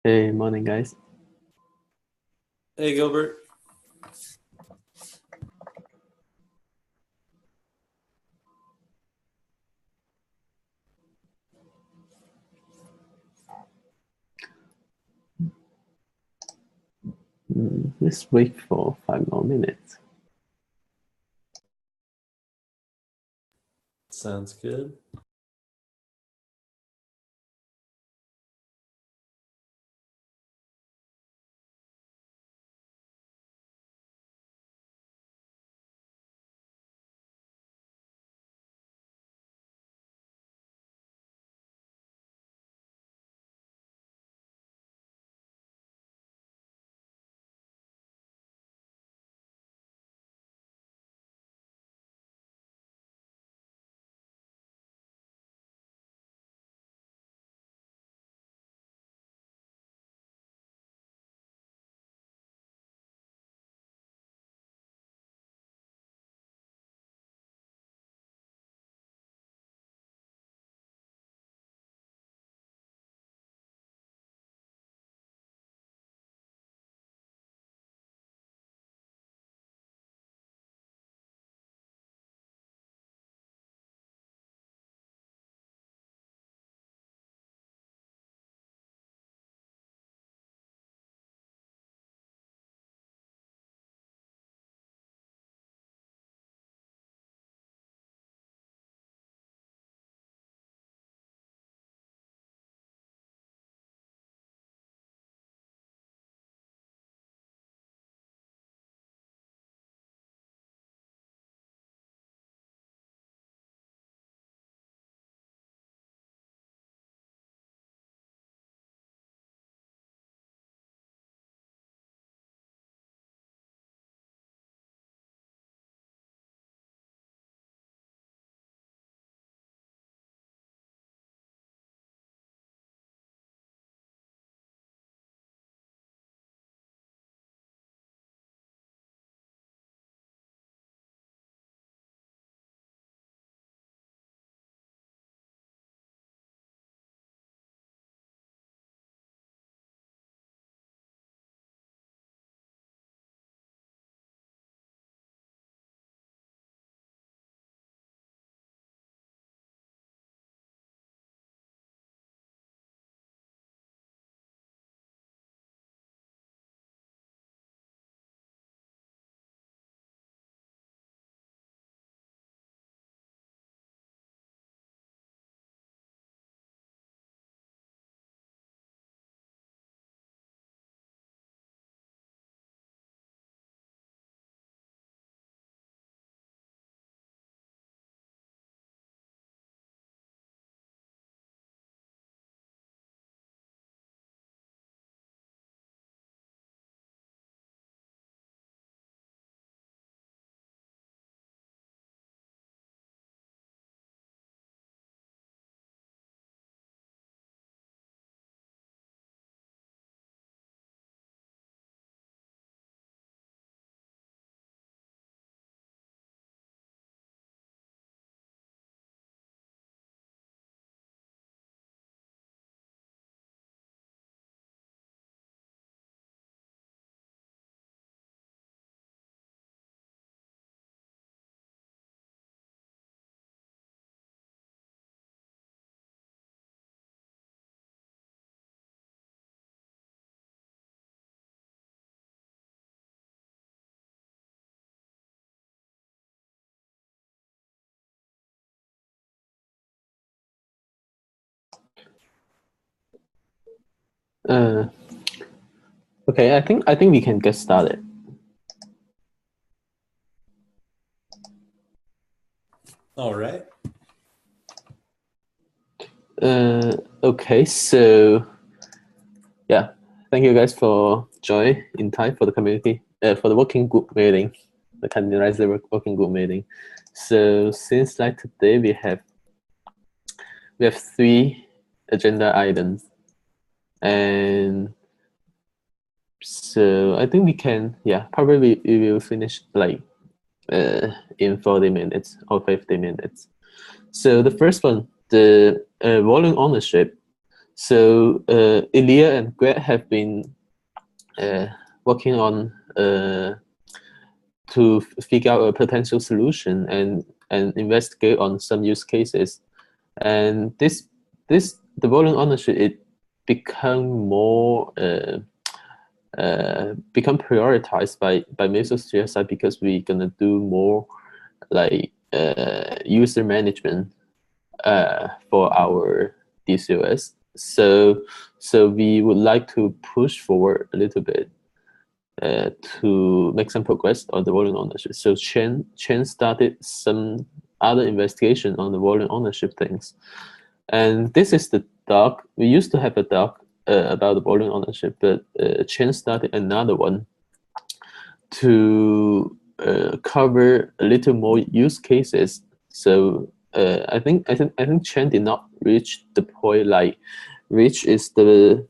Hey, morning, guys. Hey, Gilbert. Let's wait for 5 more minutes. Sounds good. Uh, okay, I think we can get started. All right. Okay, so yeah, thank you guys for joining in time for the community for the working group meeting, the Containerization working group meeting. So since like today we have 3 agenda items, and so I think we can probably we will finish like in 40 minutes or 50 minutes. So the first one, the volume ownership. So Ilya and Greg have been working on to figure out a potential solution and investigate on some use cases. And the volume ownership, it become more become prioritized by Mesosphere side, because we're gonna do more like user management for our DCOS. So we would like to push forward a little bit to make some progress on the volume ownership. So Chen started some other investigation on the volume ownership things. And this is the doc. We used to have a doc about the volume ownership, but Chen started another one to cover a little more use cases. So I think Chen did not reach the point like which is the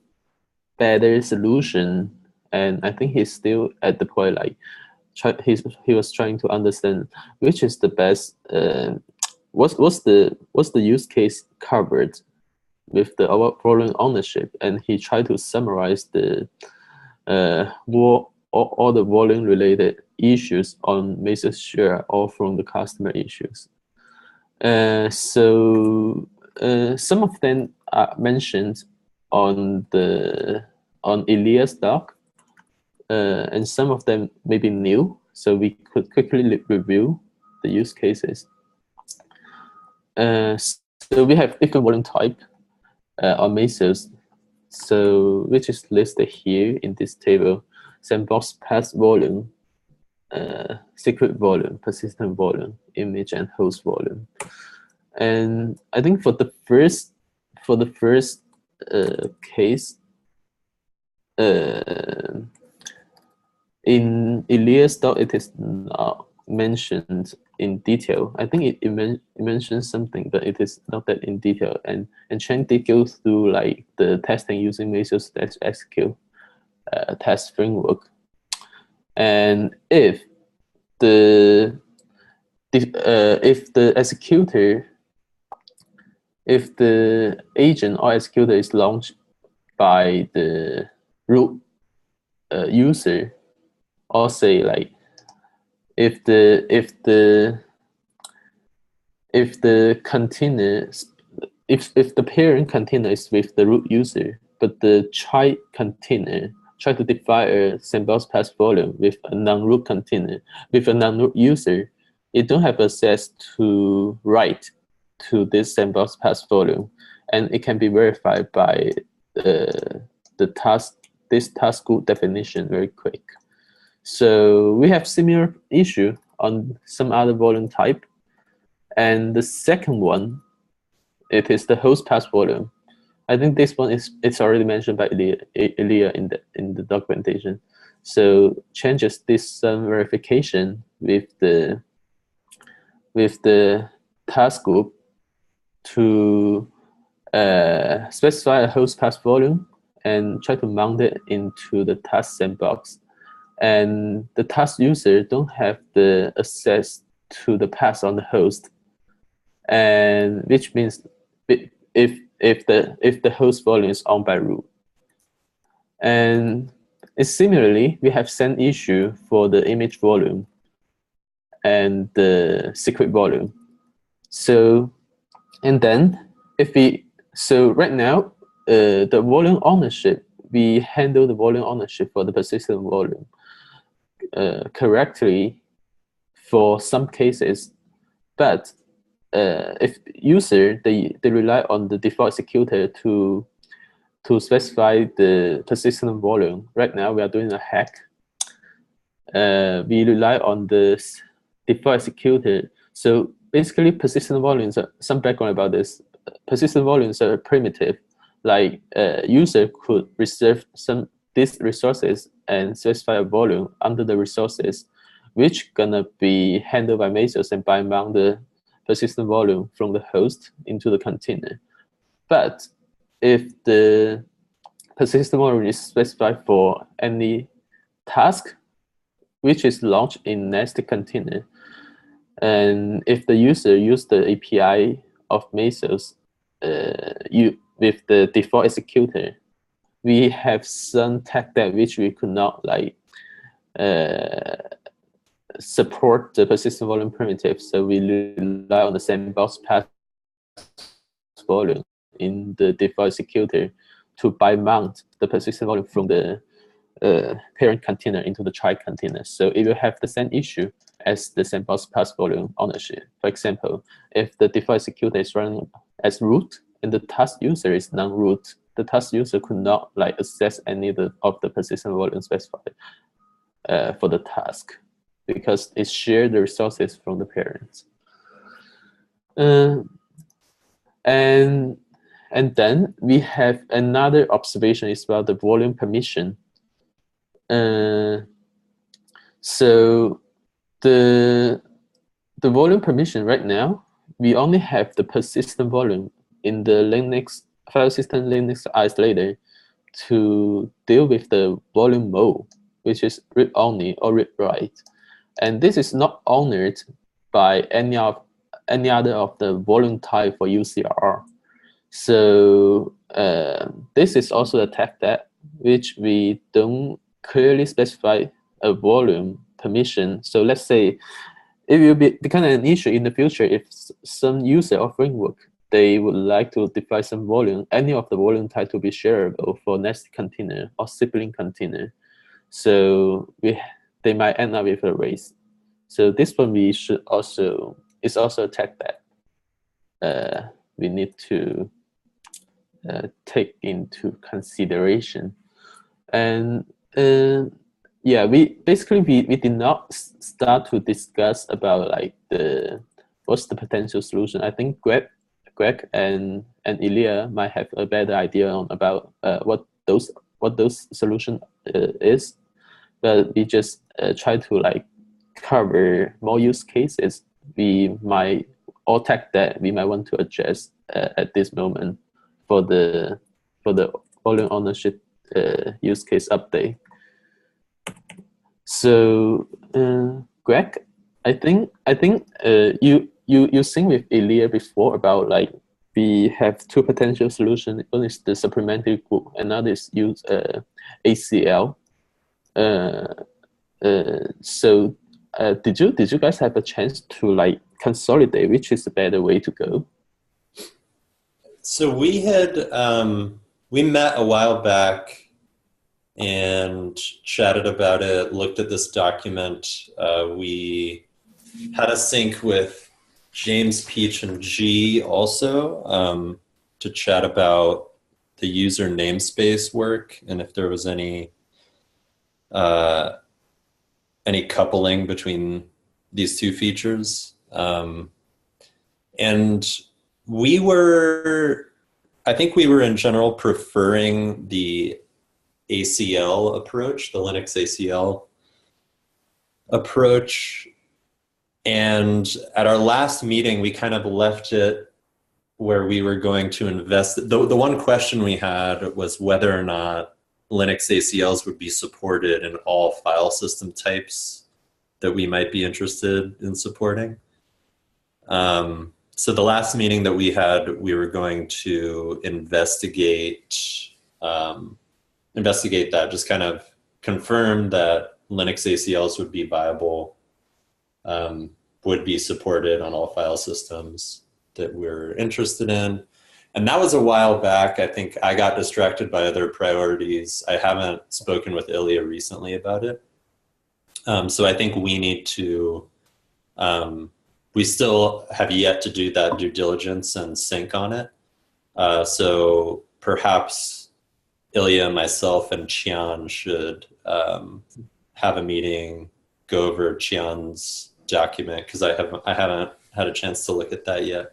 better solution, and I think he's still at the point like he was trying to understand which is the best. What's the use case covered with the volume ownership, and he tried to summarize the all the volume related issues on Mesosphere, all from the customer issues. So some of them are mentioned on Ilya's doc, and some of them may be new, so we could quickly review the use cases. So we have different volume type on Mesos, so which is listed here in this table: sandbox path volume, secret volume, persistent volume, image and host volume. And I think for the first case, in Ilya's doc, it is not mentioned in detail. I think it mentions something, but it is not that in detail. And Chen did go through like the testing using Mesos-SQ test framework. And if the executor, if the agent or executor is launched by the root user, or say like if the container, if the parent container is with the root user, but the child container try to define a sandbox path volume with a non-root container, with a non-root user, it don't have access to write to this sandbox path volume, and it can be verified by this task group definition very quick. So we have similar issue on some other volume type. And the second one, it is the host path volume. I think this one it's already mentioned by Ilya in the documentation. So changes this verification with the task group to specify a host path volume and try to mount it into the task sandbox. And the task user don't have the access to the path on the host, and which means if the host volume is owned by root. And similarly, we have same issue for the image volume and the secret volume. So, and then so right now, the volume ownership, we handle the volume ownership for the persistent volume correctly for some cases, but if user they rely on the default executor to specify the persistent volume. Right now we are doing a hack. We rely on the default executor. So basically, persistent volumes. Some background about this. Persistent volumes are primitive. Like user could reserve these resources and specify a volume under the resources, which gonna be handled by Mesos and by mount the persistent volume from the host into the container. But if the persistent volume is specified for any task which is launched in nested container, and if the user use the API of Mesos, with the default executor, we have some tag that which we could not like support the persistent volume primitive. So we rely on the sandbox pass volume in the default executor to by mount the persistent volume from the parent container into the child container. So it will have the same issue as the sandbox pass volume ownership. For example, if the default executor is running as root and the task user is non-root, the task user could not like access any of the persistent volume specified for the task because it shared the resources from the parents. And then we have another observation is about the volume permission. So the volume permission right now, we only have the persistent volume in the Linux file system Linux isolator to deal with the volume mode, which is read only or read write, and this is not honored by any other of the volume type for UCR. So this is also a tag that which we don't clearly specify a volume permission. So let's say it will become an issue in the future if some user or framework they would like to define some volume, any of the volume type to be shareable for nested container or sibling container. So they might end up with a race. So this one we should also is also a tag that we need to take into consideration. And yeah, we did not start to discuss about like what's the potential solution. I think Greg and Ilya might have a better idea on about what those solution is, but we just try to like cover more use cases we might or tag that we might want to address at this moment for the volume ownership use case update. So Greg, I think you sing with Ilya before about like we have two potential solutions. One is the supplementary group, another is use ACL. So did you guys have a chance to like consolidate which is the better way to go? So we had we met a while back and chatted about it, looked at this document. We had a sync with James, Peach, and G also to chat about the user namespace work and if there was any coupling between these two features. And I think we were in general preferring the ACL approach, the Linux ACL approach. And at our last meeting, we kind of left it where we were going to invest. The one question we had was whether or not Linux ACLs would be supported in all file system types that we might be interested in supporting. So the last meeting that we had, we were going to investigate that, just kind of confirm that Linux ACLs would be viable, would be supported on all file systems that we're interested in. And that was a while back. I think I got distracted by other priorities. I haven't spoken with Ilya recently about it. So I think we need to, we still have yet to do that due diligence and sync on it. So perhaps Ilya, myself, and Qian should have a meeting, go over Qian's document, because I haven't had a chance to look at that yet.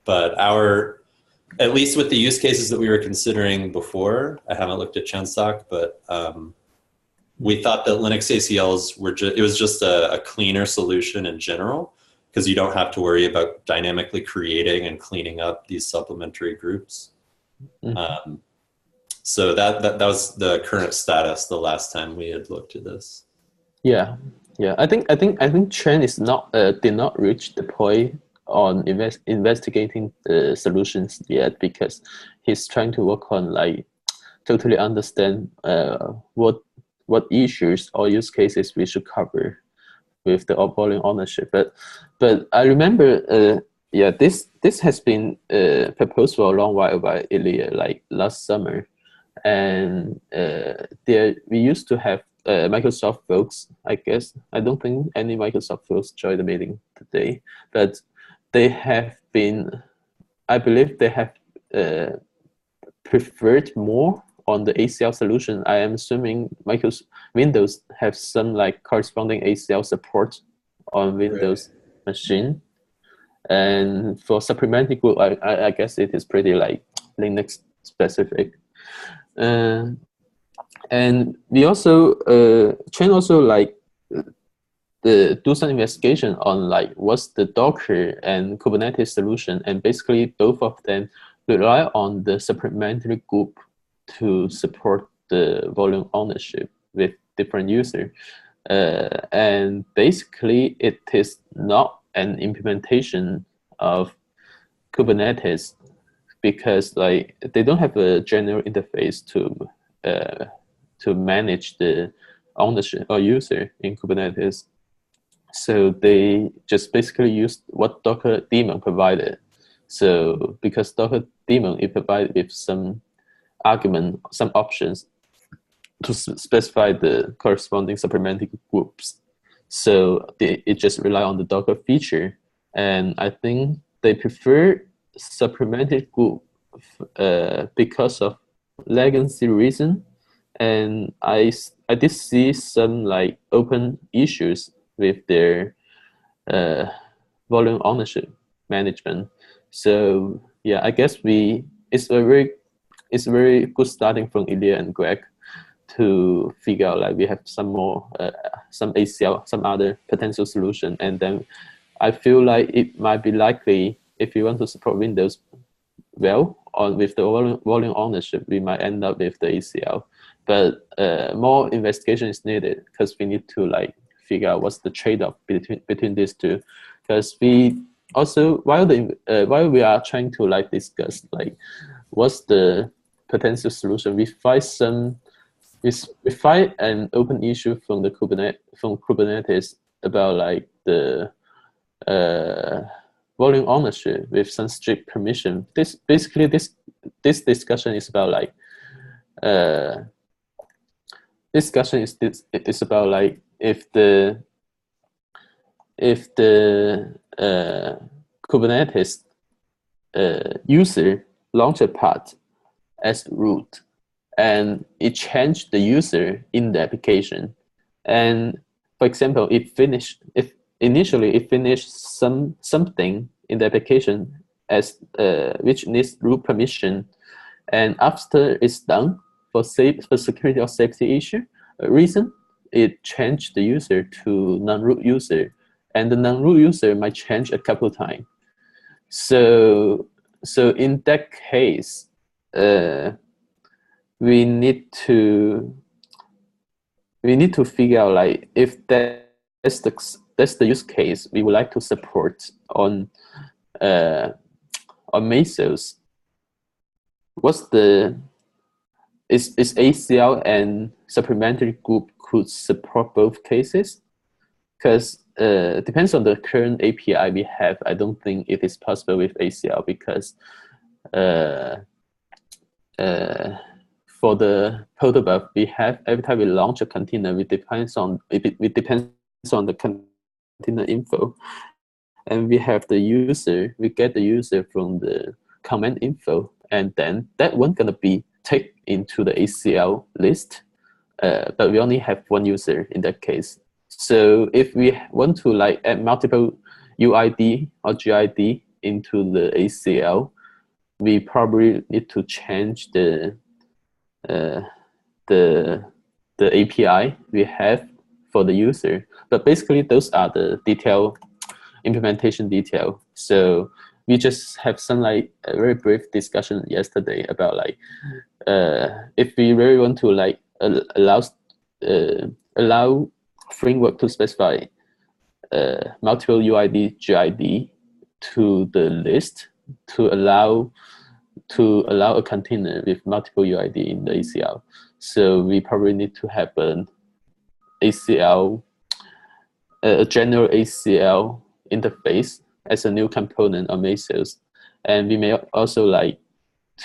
But at least with the use cases that we were considering before, I haven't looked at Qian's doc, but we thought that Linux ACLs it was just a cleaner solution in general, because you don't have to worry about dynamically creating and cleaning up these supplementary groups. Mm-hmm. So that was the current status the last time we had looked at this. Yeah. I think Chen is did not reach the point on investigating the solutions yet, because he's trying to work on like totally understand what issues or use cases we should cover with the volume ownership. But I remember, yeah, this has been proposed for a long while by Ilya, like last summer, and there we used to have Microsoft folks. I guess I don't think any Microsoft folks joined the meeting today, but they have been. I believe they have preferred more on the ACL solution. I am assuming Windows have some like corresponding ACL support on Windows machine. And for supplementary group, I guess it is pretty like Linux specific. And we also, Chen also like do some investigation on like what's the Docker and Kubernetes solution, and basically both of them rely on the supplementary group to support the volume ownership with different users. And basically it is not an implementation of Kubernetes, because like they don't have a general interface to manage the ownership or user in Kubernetes. So they just basically used what Docker daemon provided. So because Docker daemon, it provided with some argument, some options to specify the corresponding supplementary groups. So it just rely on the Docker feature. And I think they prefer supplementary group because of legacy reason. And I did see some like open issues with their volume ownership management. So yeah, I guess it's a very good starting from Ilya and Greg to figure out like we have some more some ACL, some other potential solution. And then I feel like it might be likely, if you want to support Windows well on with the volume ownership, we might end up with the ACL. But more investigation is needed, because we need to like figure out what's the trade-off between these two. Because we also, while we are trying to like discuss like what's the potential solution, we find an open issue from the Kubernetes about like the volume ownership with some strict permission. This discussion is about like is about like if the Kubernetes user launch a pod as root, and it changed the user in the application. And for example, if initially it finished something in the application as which needs root permission, and after it's done for security or safety issue reason, it changed the user to non-root user, and the non-root user might change a couple of times. So in that case, we need to figure out like if that's the use case we would like to support on Mesos. What's is ACL and supplementary group could support both cases? Because depends on the current API we have. I don't think it is possible with ACL, because for the protobuf we have, every time we launch a container, it depends on the container info, and we have the user. We get the user from the command info, and then that one gonna be taken into the ACL list. But we only have one user in that case. So if we want to like add multiple UID or GID into the ACL, we probably need to change the API we have for the user. But basically, those are the implementation detail. So we just have some like a very brief discussion yesterday about like if we really want to like allow framework to specify multiple UID GID, to the list to allow a container with multiple UID in the ACL. So we probably need to have an ACL, a general ACL interface as a new component on Mesos. And we may also like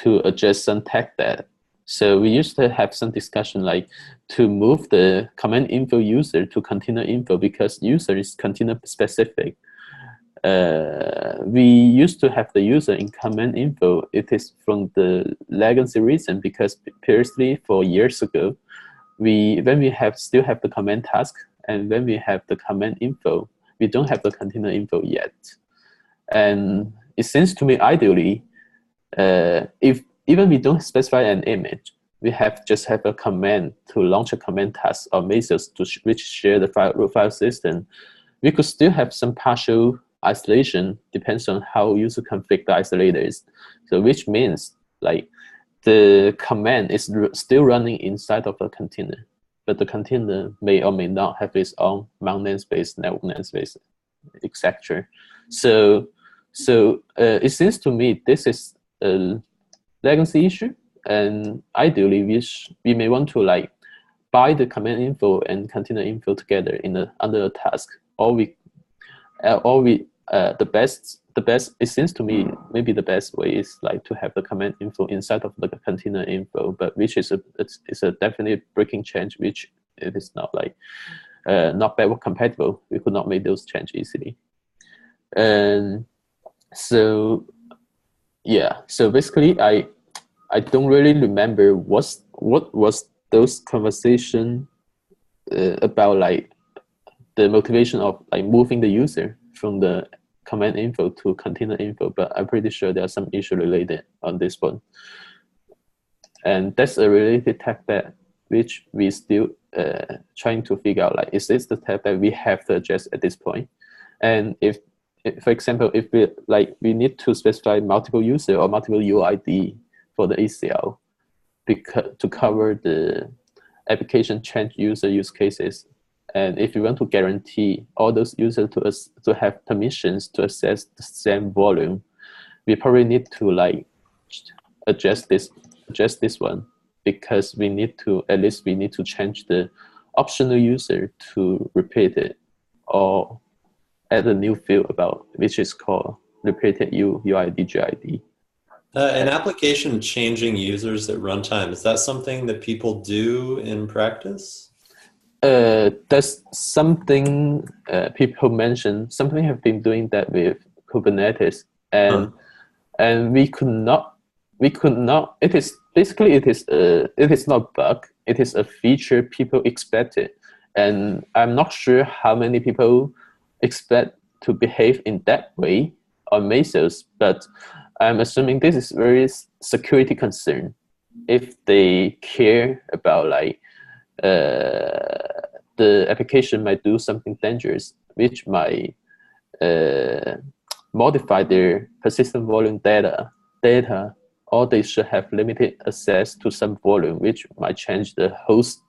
to adjust some tag that. So we used to have some discussion like to move the command info user to container info because user is container specific. We used to have the user in command info. It is from the legacy reason because previously for years ago, when we still have the command task and when we have the command info, we don't have the container info yet. And it seems to me ideally, if even we don't specify an image, we just have a command to launch a command task or Mesos which share the root file system. We could still have some partial isolation, depends on how user config the isolators. So which means like the command is still running inside of a container, but the container may or may not have its own mount namespace, network namespace, etc. So it seems to me this is a legacy issue, and ideally we may want to like buy the command info and container info together under a task, the best it seems to me maybe the best way is like to have the command info inside of the container info, but which is a definite breaking change, which it is not like not backward compatible. We could not make those changes easily. And so yeah, so basically I don't really remember what was those conversation about like the motivation of like moving the user from the command info to container info, but I'm pretty sure there are some issue related on this one. And that's a related tag that which we still trying to figure out, like, is this the tag that we have to address at this point? And if for example, if we need to specify multiple user or multiple UID for the ACL to cover the application change user use cases, and if you want to guarantee all those users to have permissions to access the same volume, we probably need to like adjust this one, because we need to change the optional user to repeated or add a new field about which is called repeated UID GID. An application changing users at runtime, is that something that people do in practice? That's something people mention. Something have been doing that with Kubernetes, and we could not. It is not a bug. It is a feature people expected, and I'm not sure how many people expect to behave in that way on Mesos, but I'm assuming this is very security concern. If they care about like the application might do something dangerous, which might modify their persistent volume data, or they should have limited access to some volume, which might change the host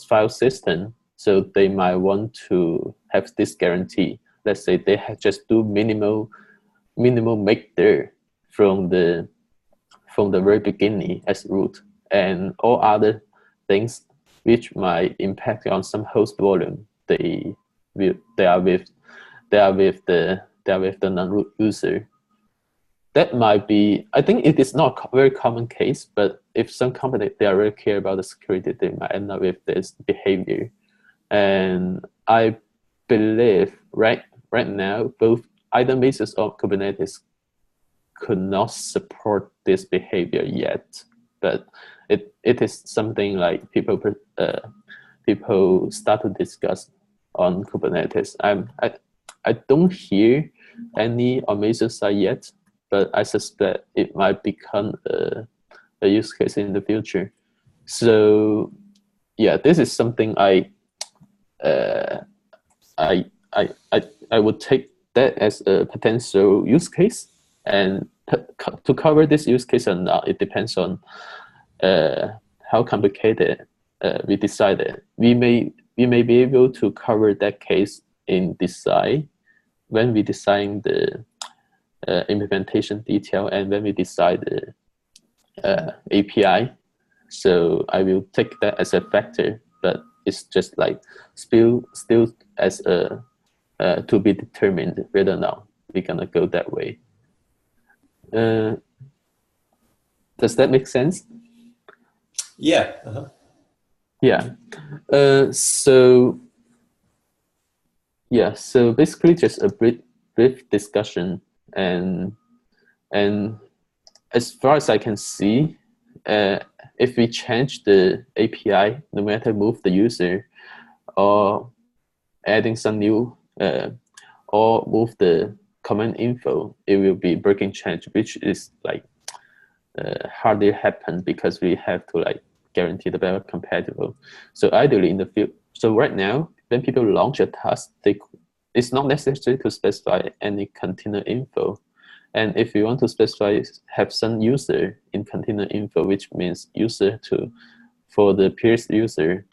file system. So they might want to have this guarantee. Let's say they just do minimal make there from the very beginning as root, and all other things which might impact on some host volume, they are with the non-root user. That might be, I think it is not a very common case, but if some company they are really care about the security, they might end up with this behavior. And I believe right now both either Mesos or Kubernetes could not support this behavior yet, but it is something like people start to discuss on Kubernetes. I don't hear any on Mesos side yet, but I suspect it might become a use case in the future. So yeah, this is something I would take that as a potential use case, and to cover this use case or not, it depends on how complicated we decided. We may be able to cover that case in design when we design the implementation detail, and when we decide the API. So I will take that as a factor, but it's just like still as a to be determined whether or not we're gonna go that way. Does that make sense? Yeah. Yeah. So basically just a brief discussion, and as far as I can see, if we change the API, no matter move the user or adding some new or move the command info, it will be breaking change, which is like hardly happen because we have to like guarantee the backward compatible. So ideally in the field, so right now when people launch a task, it's not necessary to specify any container info. And if you want to specify, have some user in container info, which means user for the peers user,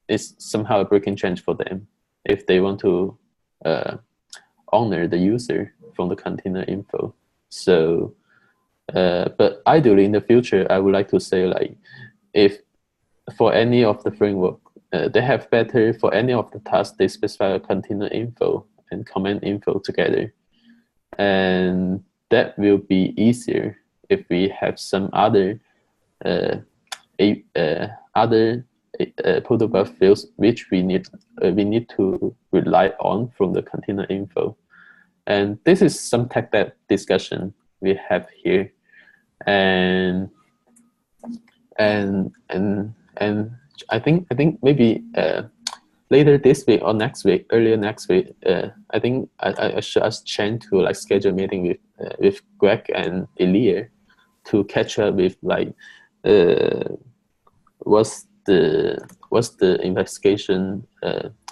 it's somehow a breaking change for them if they want to honor the user from the container info. So, but ideally in the future, I would like to say like, if for any of the framework, they have better for any of the tasks, they specify a container info and command info together. And that will be easier if we have some other protobuf fields which we need to rely on from the container info. And this is some tech debt discussion we have here, and I think maybe later this week or next week, earlier next week, I think I should ask Chen to like schedule a meeting with Greg and Elia to catch up with like what's the investigation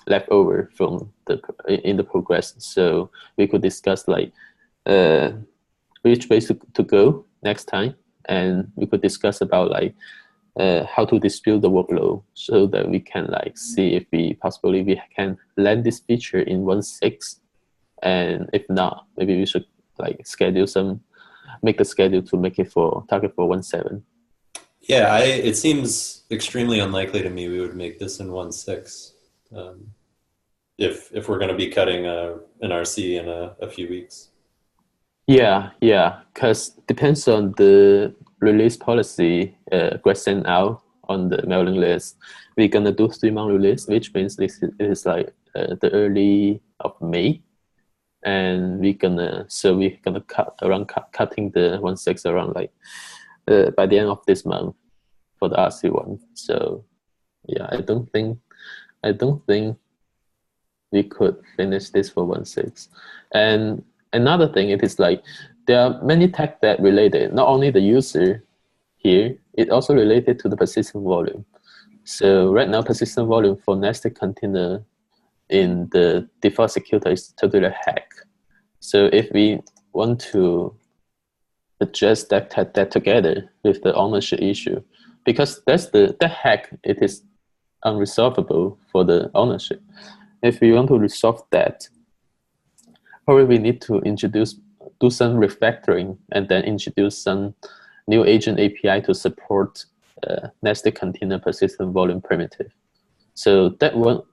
left over from in the progress. So we could discuss like which ways to go next time, and we could discuss about like how to distribute the workload so that we can like see if we can land this feature in 1.6, and if not, maybe we should like make the schedule to make it for target for 1.7. Yeah, it seems extremely unlikely to me we would make this in 1.6 if we're going to be cutting an RC in a few weeks. Yeah, because depends on the release policy Greg sent out on the mailing list. We're gonna do 3-month release, which means this is like the early of May, and we're gonna cutting the 1.6 around like by the end of this month for the RC1. So yeah, I don't think we could finish this for 1.6. And another thing, it is like there are many tech that related, not only the user here, it also related to the persistent volume. So right now, persistent volume for nested container in the default executor is totally hack. So if we want to adjust that together with the ownership issue, because the hack, it is unresolvable for the ownership. If we want to resolve that, probably we need to do some refactoring and then introduce some new agent API to support nested container persistent volume primitive. So that one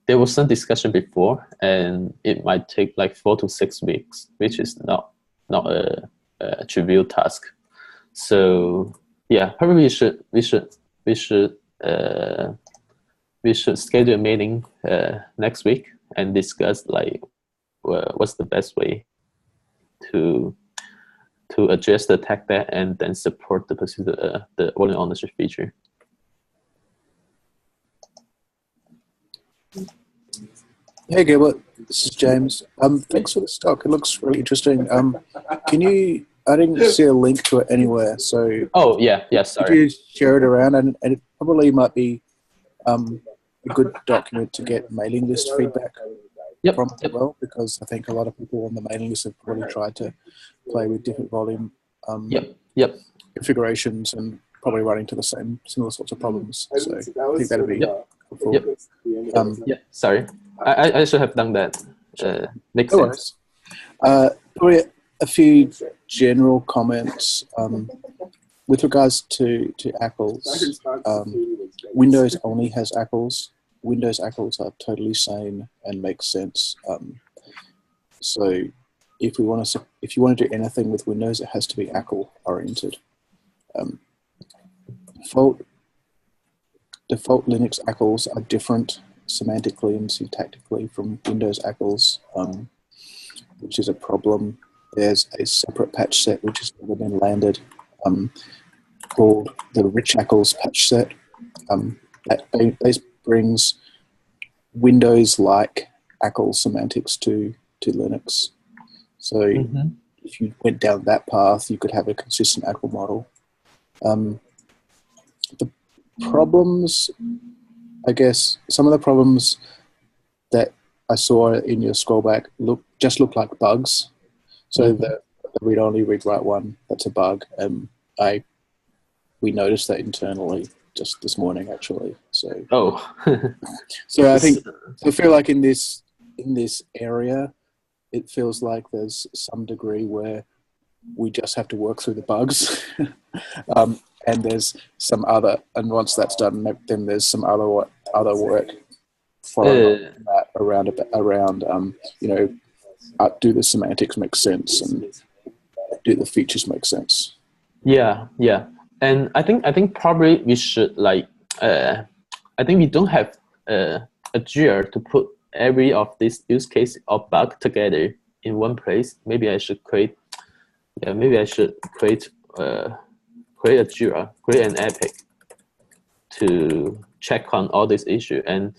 there was some discussion before, and it might take like 4 to 6 weeks, which is not a trivial task. So yeah, probably we should schedule a meeting next week and discuss like what's the best way to address the tech debt and then support the volume ownership feature. Hey Gilbert, this is James. Thanks for this talk. It looks really interesting. I didn't see a link to it anywhere, so oh yeah, sorry. Could you share it around? And it probably might be a good document to get mailing list feedback from as well, because I think a lot of people on the mailing list have probably tried to play with different volume configurations and probably running to the similar sorts of problems. So I think that'd be helpful. Sorry, I should have done that. Makes sense. Probably a few general comments with regards to ACLs. Windows only has ACLs. Windows ACLs are totally sane and make sense. So if you want to do anything with Windows, it has to be ACL oriented. Default Linux ACLs are different semantically and syntactically from Windows ACLs, which is a problem. There's a separate patch set which has never been landed called the Rich ACLs patch set. That brings Windows-like ACL semantics to Linux. So if you went down that path, you could have a consistent ACL model. The problems, I guess, some of the problems that I saw in your scrollback just look like bugs. So the read-only, read-write one, that's a bug. We noticed that internally just this morning, actually. So so I feel like in this area, it feels like there's some degree where we just have to work through the bugs, and there's some other. And once that's done, then there's some other work following that around do the semantics make sense and do the features make sense? Yeah. And I think probably we should I think we don't have a JIR to put every of these use case or bug together in one place. Maybe I should create a JIRA, create an epic to check on all this issue. And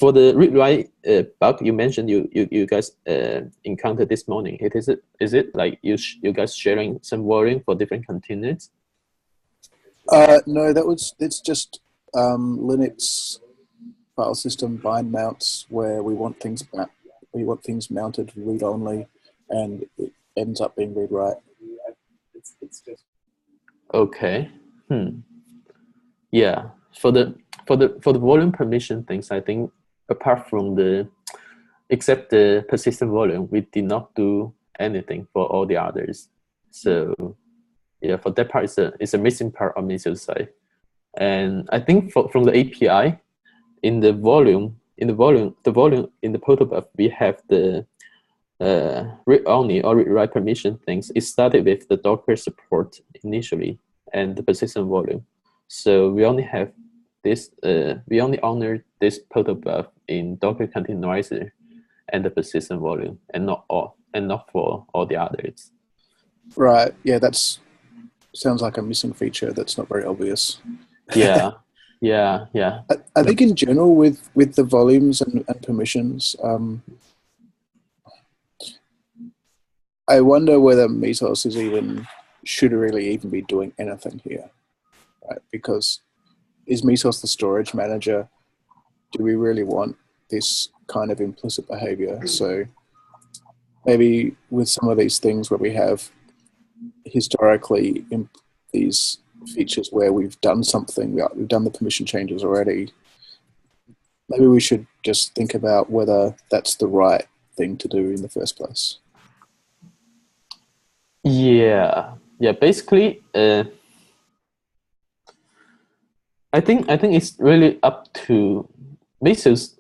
for the read-write bug you mentioned, you guys encountered this morning. Is it like you guys sharing some volume for different containers? No, it's just Linux file system bind mounts where we want things mounted read only, and it ends up being read write. Okay. Yeah. For the volume permission things, I think apart from except the persistent volume, we did not do anything for all the others. So yeah, for that part, it's a missing part on Meso's side. And I think from the API, in the volume in the protobuf, we have the read only or read write permission things. It started with the Docker support initially and the persistent volume. So we only have this. We only honor this protobuf in Docker Containerizer and the persistent volume, and not for all the others. Right. Yeah, sounds like a missing feature that's not very obvious. Yeah. I think in general with the volumes and permissions, I wonder whether Mesos should really even be doing anything here, right? Because is Mesos the storage manager? Do we really want this kind of implicit behavior? So maybe with some of these things where we have historically these features where we've done something, we've done the permission changes already, maybe we should just think about whether that's the right thing to do in the first place. Yeah. Basically, I think it's really up to Mesos.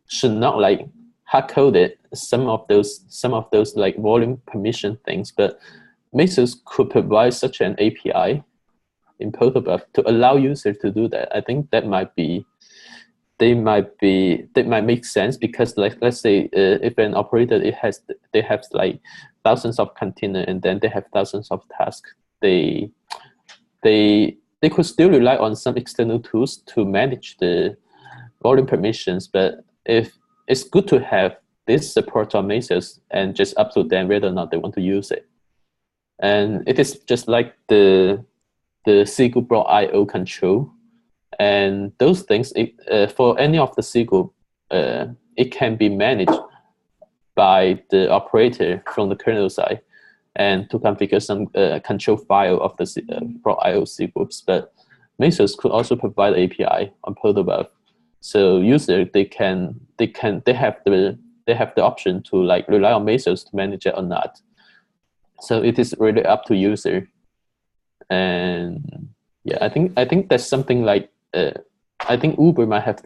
Should not like hard coded some of those like volume permission things, but Mesos could provide such an API in protobuf to allow users to do that. I think that might make sense, because like, let's say if an operator they have like thousands of containers and then they have thousands of tasks, they could still rely on some external tools to manage the volume permissions. But if it's good to have this support on Mesos and just up to them whether or not they want to use it. And it is just like the SQL block IO control. And those things, for any of the SQL, it can be managed by the operator from the kernel side, and to configure some control file of the block IO SQLs. But Mesos could also provide API on protobuf, so user they have the they have the option to like rely on Mesos to manage it or not. So it is really up to user. And yeah, I think that's something like I think Uber might have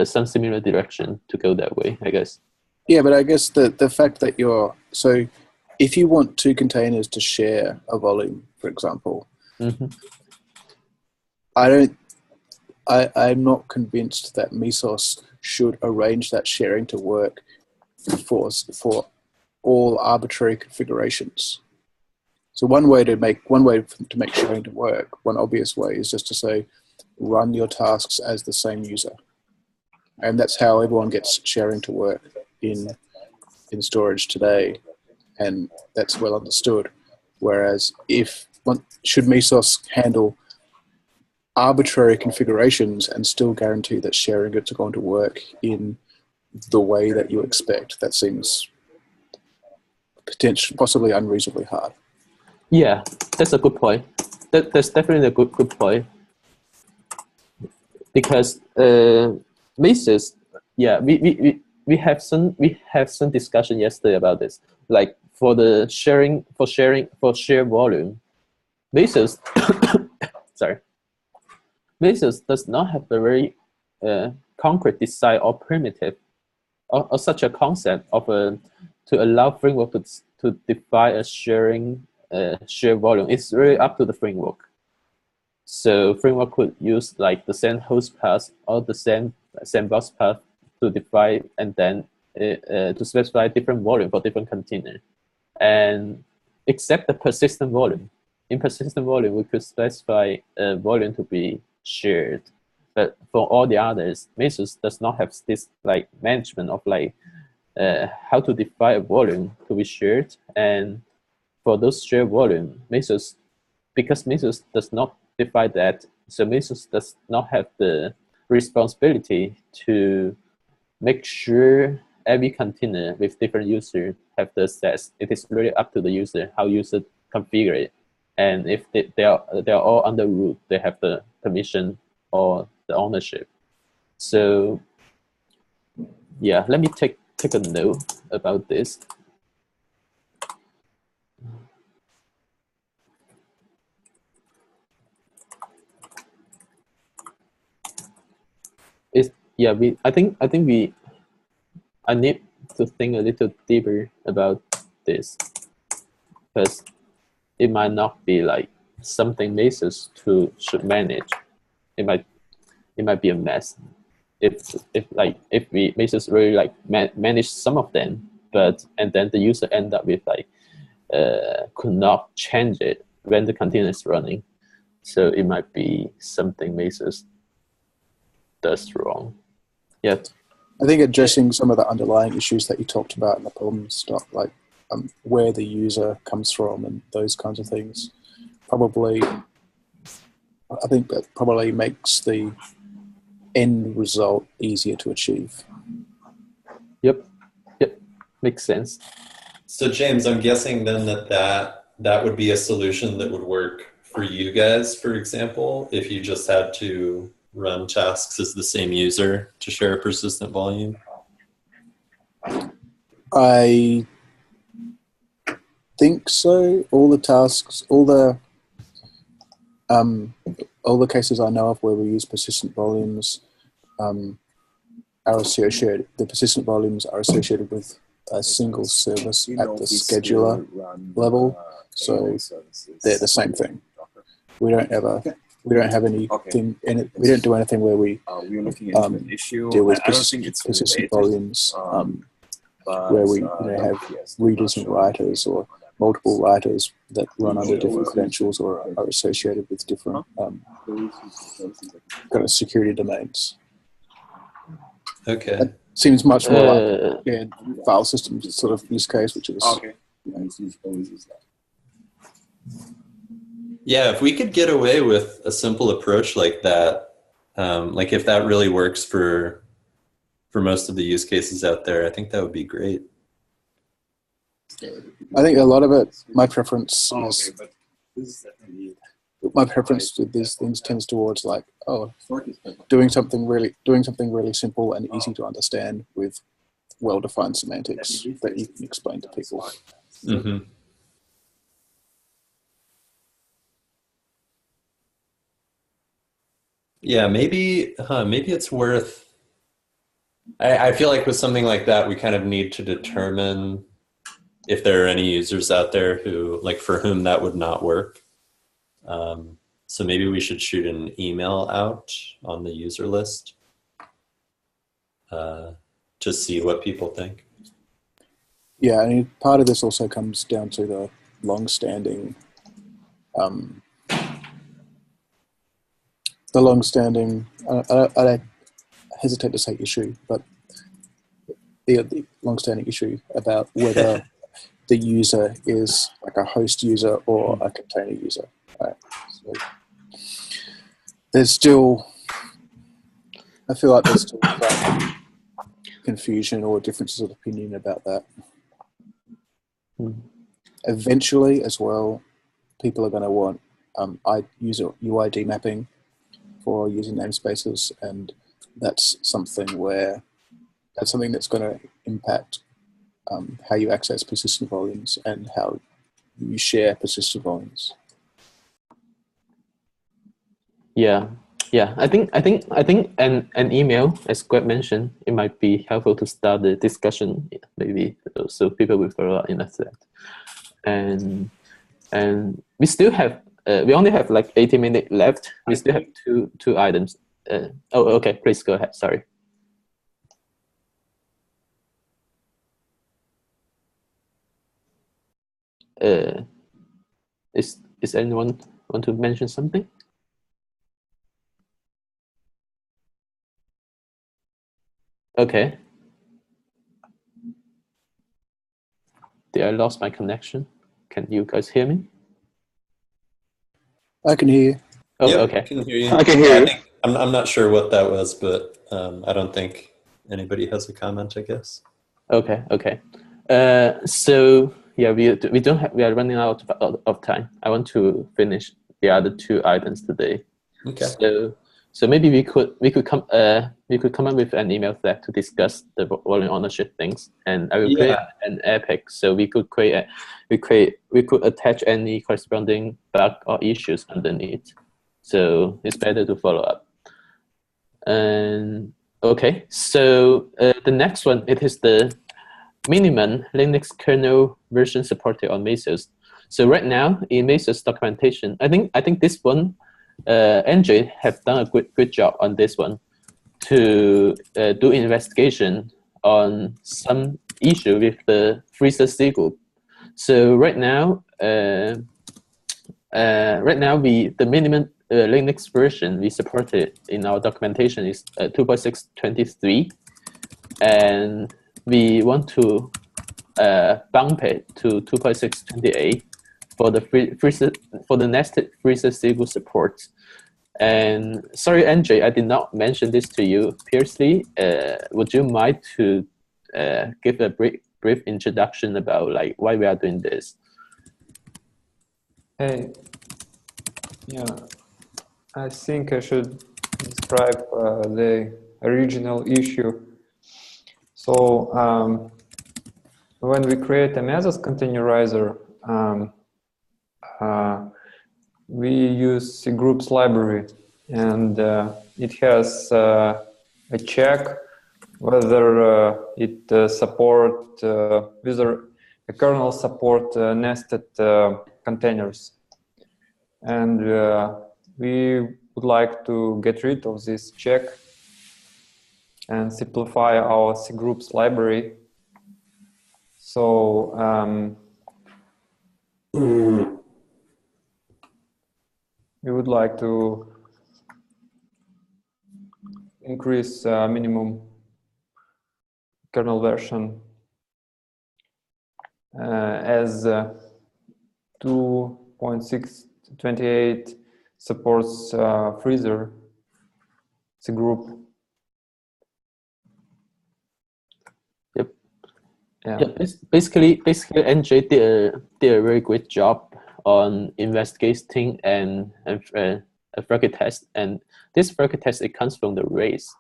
some similar direction to go that way, I guess. Yeah, but I guess the fact that so if you want two containers to share a volume, for example, I'm not convinced that Mesos should arrange that sharing to work for all arbitrary configurations. So one way to make sharing to work, one obvious way, is just to say, run your tasks as the same user, and that's how everyone gets sharing to work in storage today, and that's well understood. Whereas should Mesos handle arbitrary configurations and still guarantee that sharing it's going to work in the way that you expect? That seems possibly unreasonably hard. Yeah, that's a good point. That's definitely a good point. Because Mesos, yeah, we have some discussion yesterday about this. Like for shared volume, Mesos sorry. Mesos does not have a very concrete design or primitive or such a concept of to allow framework to define a sharing shared volume. It's really up to the framework. So framework could use like the same host path or the same sandbox path to define and then to specify different volume for different container. And except the persistent volume. In persistent volume, we could specify a volume to be shared. But for all the others, Mesos does not have this like management of like how to define a volume to be shared. And for those shared volume, because Mesos does not define that, so Mesos does not have the responsibility to make sure every container with different user have the access. It is really up to the user how user configure it. And if they are all under root, they have the permission or the ownership. So yeah, let me take a note about this. I need to think a little deeper about this, because it might not be like something Mesos should manage. It might be a mess if Mesos really like manage some of them, and then the user end up with like could not change it when the container is running. So it might be something Mesos does wrong. Yeah. I think addressing some of the underlying issues that you talked about in the problem stuff, like where the user comes from and those kinds of things, I think that probably makes the end result easier to achieve. Yep, makes sense. So James, I'm guessing then that would be a solution that would work for you guys, for example, if you just had to run tasks as the same user to share a persistent volume? I think so. All the tasks, all the cases I know of where we use persistent volumes are associated. The persistent volumes are associated with a single service at the scheduler level, so they're the same thing. We don't have anything in it. We don't do anything where we deal with persistent volumes where we have readers and writers or multiple writers that run under different credentials or are associated with different kind of security domains. Okay. That seems much more like file systems sort of use case, which is Yeah, if we could get away with a simple approach like that, like if that really works for most of the use cases out there, I think that would be great. I think a lot of it, my preference with these things tends towards like, doing something really simple and easy to understand with well-defined semantics that you can explain to people. Mm-hmm. Yeah, maybe it's worth. I feel like with something like that, we kind of need to determine if there are any users out there who, like, for whom that would not work. So maybe we should shoot an email out on the user list to see what people think. Yeah, I mean, part of this also comes down to the long-standing, I hesitate to say issue, but the long-standing issue about whether the user is like a host user or a container user. Right? So there's still, I feel like there's still some confusion or differences of opinion about that. Eventually, as well, people are going to want user UID mapping for user namespaces, and that's something that's going to impact how you access persistent volumes and how you share persistent volumes. Yeah. I think an email, as Greg mentioned, it might be helpful to start the discussion, maybe, so people will follow up in that. And we still have we only have like 80 minutes left. We still have two items. Okay, please go ahead. Sorry. Is anyone want to mention something? Okay. Did I lost my connection? Can you guys hear me? I can hear you. Oh, yep, okay. I can hear you. I can hear you. I'm not sure what that was, but I don't think anybody has a comment, I guess. Okay. So yeah, we are running out of time. I want to finish the other two items today. Okay. So maybe we could come up with an email thread to discuss the volume ownership things, and I will create an epic. So we could attach any corresponding bug or issues underneath. So it's better to follow up. And okay, so the next one, it is the minimum Linux kernel version supported on Mesos. So right now in Mesos documentation, I think this one, NJ have done a good job on this one to do investigation on some issue with the freezer C group. So right now, the minimum Linux version we supported in our documentation is 2.623, and we want to bump it to 2.628 for the nested freezer C group support. And sorry, NJ, I did not mention this to you previously. Would you mind to give a brief introduction about like why we are doing this? Hey, yeah, I think I should describe the original issue. So when we create a Mesos containerizer, we use the groups library, and it has a check whether it support whether the kernel support nested containers, and we would like to get rid of this check and simplify our C groups library. So we would like to increase minimum kernel version as 2.628 supports freezer C group. Yep. Yeah. Basically, NJ did a very great job on investigating and a circuit test, and this circuit test, it comes from the race.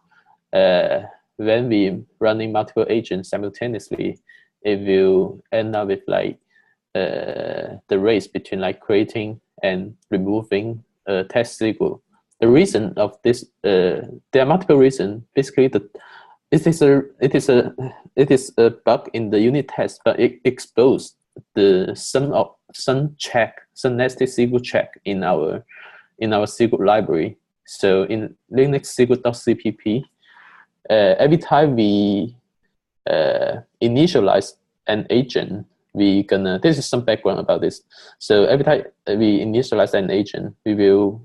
when we running multiple agents simultaneously, it will end up with like the race between like creating and removing a test SQL. The reason of this, there are multiple reasons. Basically, it is a bug in the unit test, but it exposed some nested SQL check in our SQL library. So in Linux SQL.cpp, every time we initialize an agent, this is some background about this. So every time we initialize an agent, we will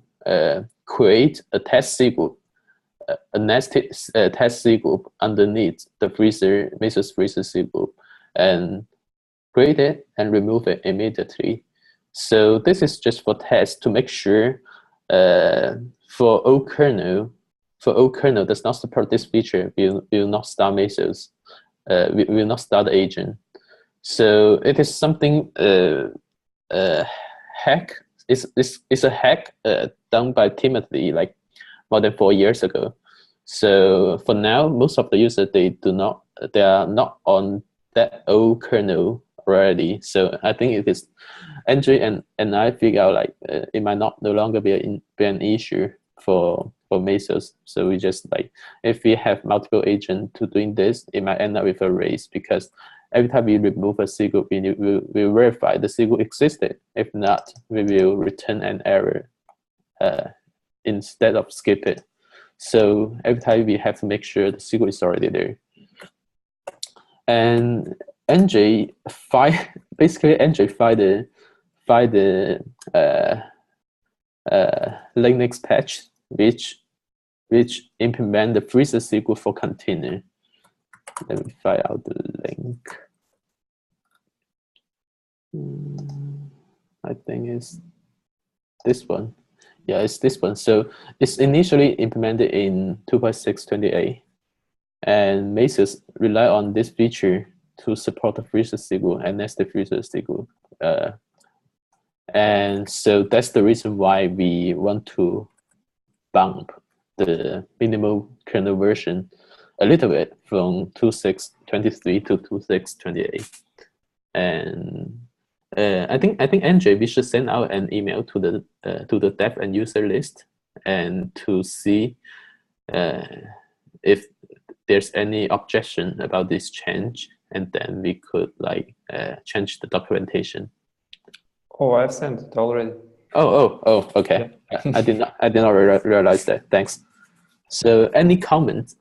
create a test SQL, a nested test SQL underneath the Mesos freezer SQL, and create it and remove it immediately. So this is just for test to make sure for old kernel does not support this feature, we will not start Mesos. We will not start the agent. So it is something hack. It's a hack done by Timothy like more than 4 years ago. So for now, most of the users they are not on that old kernel already. So I think it is Andre and I figure out like it might no longer be an issue for Mesos. So we just like, if we have multiple agents to doing this, it might end up with a race, because every time we remove a SQL, we will verify the SQL existed. If not, we will return an error instead of skip it. So every time we have to make sure the SQL is already there. And NJ find the Linux patch which implement the freezer SQL for container. Let me find out the link. I think it's this one. Yeah, it's this one. So it's initially implemented in 2.6.28, and Mesos rely on this feature to support the freezer SQL and nested freezer SQL. And so that's the reason why we want to bump the minimal kernel version a little bit from 2.6.23 to 2.6.28. And I think NJ, we should send out an email to the dev and user list and to see if there's any objection about this change, and then we could like change the documentation. Oh, I've sent it already. Oh, okay. Yeah. I did not realize that. Thanks. So, any comments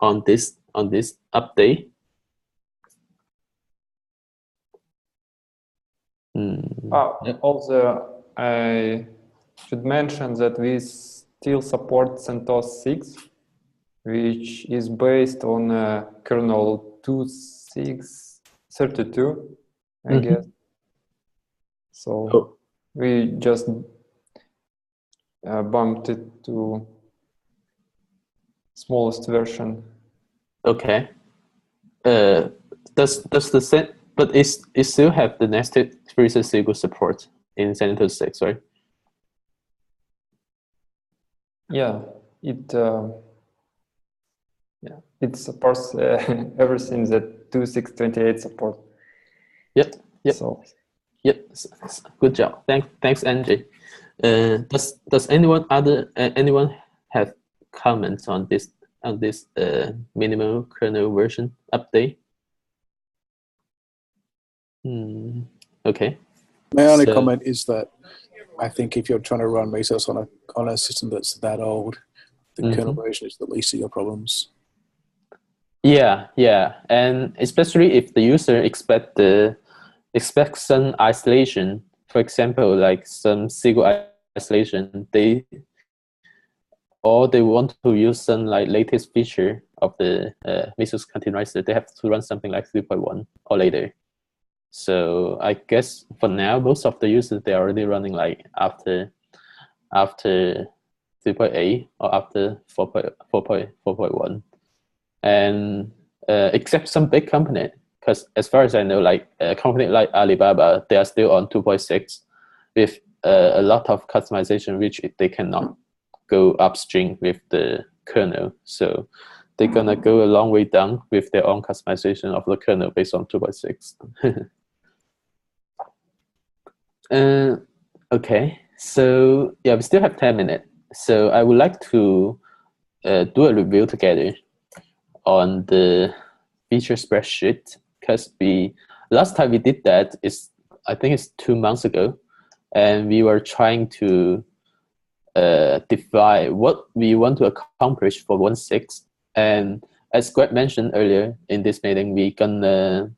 on this update? Yep. Also, I should mention that we still support CentOS 6, which is based on kernel 2.6.32, I guess. So we just bumped it to smallest version. Okay. Does the set, but it still have the nested freezer SQL support in CentOS 6, right? Yeah, it supports everything that 2.6.28 support. Yep. So. Yep. Good job. Thanks, NJ. Does anyone have comments on this minimal kernel version update? Okay. My only comment is that I think if you're trying to run Mesos on a system that's that old, the kernel version is the least of your problems. Yeah, and especially if the user expects some isolation, for example, like some SQL isolation, they want to use some like latest feature of the Mesos containerizer, they have to run something like 3.1 or later. So I guess for now, most of the users, they're already running like after 3.8 or after 4.1. And except some big company, because as far as I know, like a company like Alibaba, they are still on 2.6 with a lot of customization, which they cannot go upstream with the kernel. So they're gonna go a long way down with their own customization of the kernel based on 2.6. Okay, so yeah, we still have 10 minutes. So I would like to do a review together on the feature spreadsheet, because last time we did that is, I think it's 2 months ago, and we were trying to define what we want to accomplish for 1.6. And as Greg mentioned earlier in this meeting, we're gonna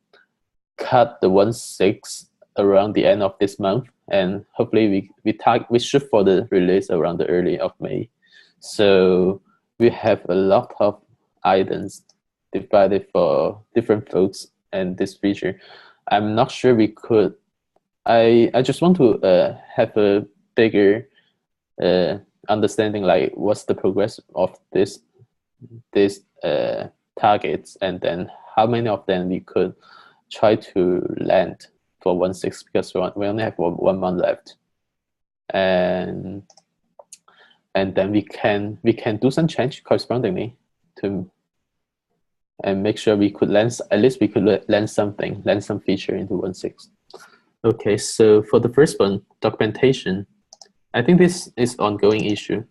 cut the 1.6 around the end of this month, and hopefully we shoot for the release around the early of May. So we have a lot of items divided for different folks and this feature. I'm not sure we could. I just want to have a bigger understanding, like what's the progress of this targets, and then how many of them we could try to land for 1.6, because we only have 1 month left, and then we can do some change correspondingly to, and make sure we could land, at least we could land some feature into 1.6. Okay, so for the first one, documentation, I think this is ongoing issue.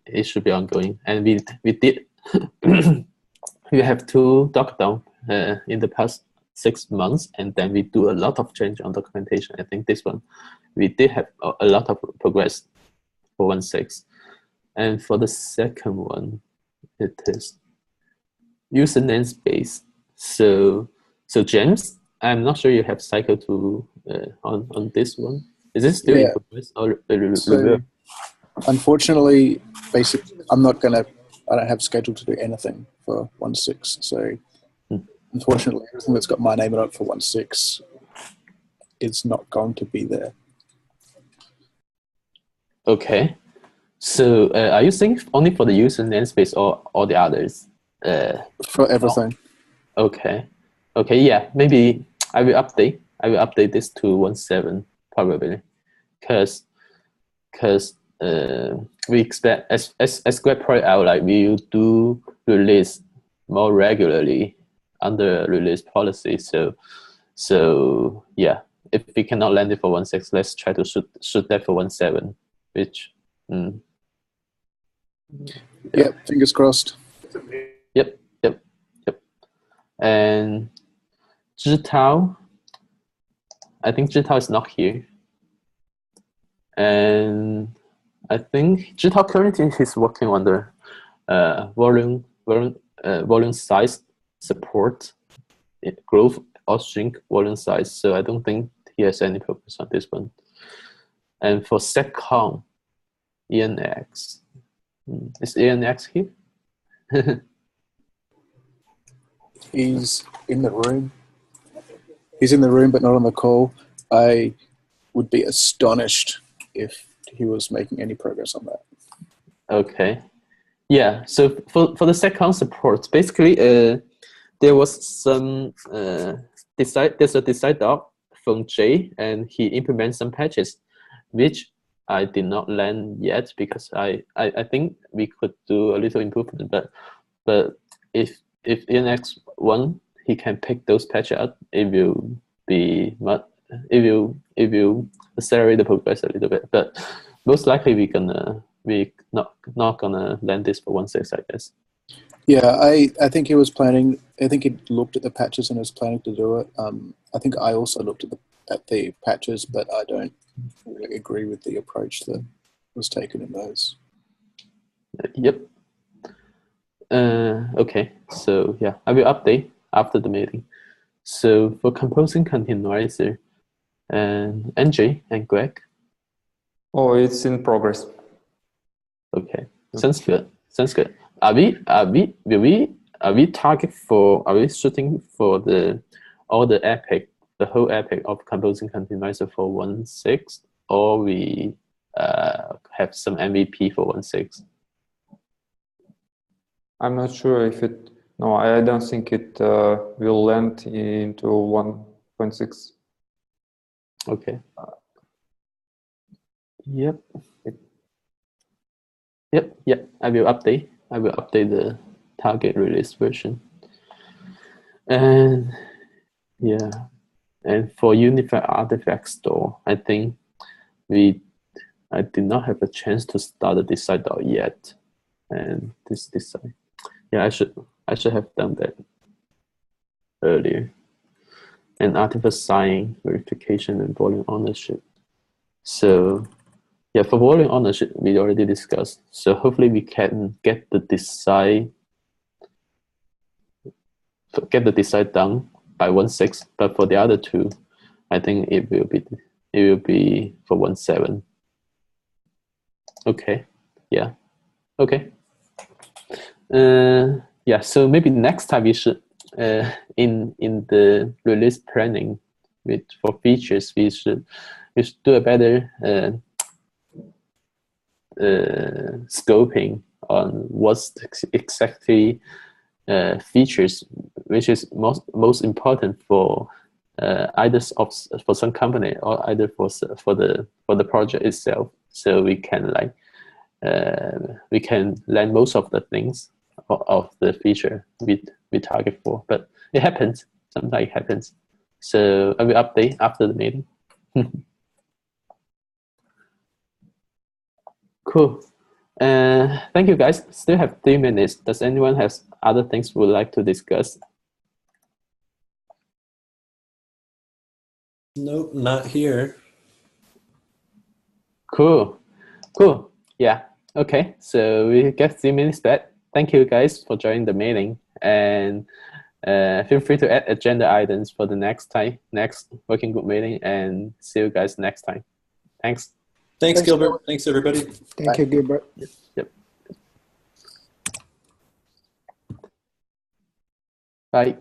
It should be ongoing, and we did we have 2 doc down in the past 6 months, and then we do a lot of change on documentation. I think this one we did have a lot of progress for 1.6. And for the second one, it is user namespace. So James, I'm not sure you have cycled to on this one. Is it still in progress or so, unfortunately, basically, I don't have scheduled to do anything for 1.6. So unfortunately, everything that's got my name on it for 1.6 is not going to be there. Okay. So are you saying only for the user namespace or all the others? For everything. Okay. Okay, yeah, maybe I will update this to 1.7 probably, because we expect, as Greg pointed out, like we do release more regularly under release policy. So yeah, if we cannot land it for 1.6, let's try to shoot that for 1.7, which Yep, fingers crossed. Yep. And Zhitao, I think Zhitao is not here. And I think Zhitao currently is working on the volume size support, growth or shrink volume size. So I don't think he has any progress on this one. And for SecCom, ENX, is ENX here? He's in the room. He's in the room, but not on the call. I would be astonished if he was making any progress on that. Okay. Yeah, so for the SecCom support, basically there was some there's a decide doc from Jay, and he implements some patches, which I did not land yet, because I think we could do a little improvement, but if ENX1 he can pick those patches up, it will be it will accelerate the progress a little bit. But most likely we not gonna land this for 1.6, I guess. Yeah, I think he was planning. I think he looked at the patches and was planning to do it. I think I also looked at the patches, but I don't really agree with the approach that was taken in those. Yep. Okay, so yeah, I will update after the meeting. So for composing containerizer, and NJ and Greg. Oh, it's in progress. Okay, sounds good. Are we shooting for the whole epic of composing containerizer for 1.6, or we have some MVP for 1.6? I'm not sure if it. No, I don't think it will land into 1.6. Okay. Yep. I will update the target release version. And yeah, and for unified artifact store, I think I did not have a chance to start the decide out yet. And this decide, yeah, I should have done that earlier. And artifact sign verification and volume ownership. So yeah, for volume ownership, we already discussed. So hopefully we can get the decide done by 1.6. But for the other two, I think it will be for 1.7. Okay. Yeah. Okay. Yeah. So maybe next time we should in the release planning for features we should do a better scoping on what's exactly features which is most important for either for some company or either for the project itself, so we can learn most of the things of the feature we target for. But it happens, sometimes it happens. So I will update after the meeting. Cool. Thank you guys. Still have 3 minutes. Does anyone have other things would like to discuss? Nope, not here. Cool. Yeah. Okay. So we get 3 minutes back. Thank you guys for joining the meeting, and feel free to add agenda items for the next working group meeting, and see you guys next time. Thanks. Thanks, Gilbert. Thanks, everybody. Thank you, Gilbert. Yep. Bye.